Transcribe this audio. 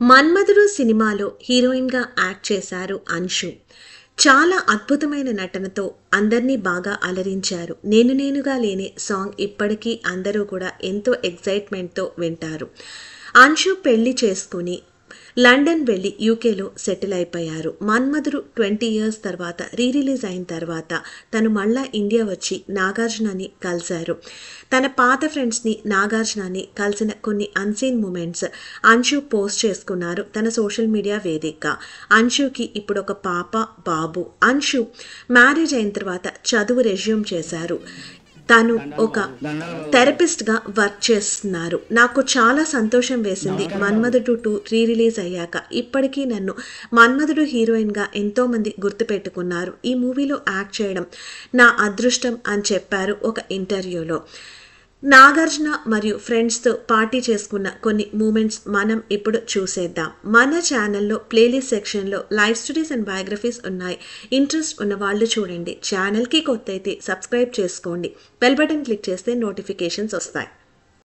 మన్మధుడు సినిమాలో హీరోయిన్గా యాక్ట్ చేశారు అంశు. చాలా అద్భుతమైన నటనతో అందరినీ బాగా అలరించారు. నేనుగా లేనే సాంగ్ ఇప్పటికీ అందరూ కూడా ఎంతో ఎక్సైట్మెంట్తో వింటారు. అంశు పెళ్లి చేసుకుని లండన్ వెళ్ళి యూకేలో సెటిల్ అయిపోయారు. మన్మధుడు 20 ఇయర్స్ తర్వాత రిలీజ్ అయిన తర్వాత తను మళ్ళా ఇండియా వచ్చి నాగార్జునని కలిశారు. తన పాత ఫ్రెండ్స్ని నాగార్జునని కలిసిన కొన్ని అన్సీన్ మూమెంట్స్ అంశు పోస్ట్ చేసుకున్నారు తన సోషల్ మీడియా వేదికగా. అంశుకి ఇప్పుడు ఒక పాప బాబు. అంశు మ్యారేజ్ అయిన తర్వాత చదువు రెజ్యూమ్ చేశారు. తను ఒక థెరపిస్ట్గా వర్క్ చేస్తున్నారు. నాకు చాలా సంతోషం వేసింది మన్మధుడు 2 రిలీజ్ అయ్యాక. ఇప్పటికీ నన్ను మన్మధుడు హీరోయిన్గా ఎంతోమంది గుర్తుపెట్టుకున్నారు. ఈ మూవీలో యాక్ట్ చేయడం నా అదృష్టం అని చెప్పారు ఒక ఇంటర్వ్యూలో. నాగార్జున మరియు ఫ్రెండ్స్తో పార్టీ చేసుకున్న కొన్ని మూమెంట్స్ మనం ఇప్పుడు చూసేద్దాం. మన ఛానల్లో ప్లేలిస్ట్ సెక్షన్లో లైవ్ స్టోరీస్ అండ్ బయోగ్రఫీస్ ఉన్నాయి. ఇంట్రెస్ట్ ఉన్న వాళ్ళు చూడండి. ఛానల్కి కొత్త అయితే సబ్స్క్రైబ్ చేసుకోండి. బెల్ బటన్ క్లిక్ చేస్తే నోటిఫికేషన్స్ వస్తాయి.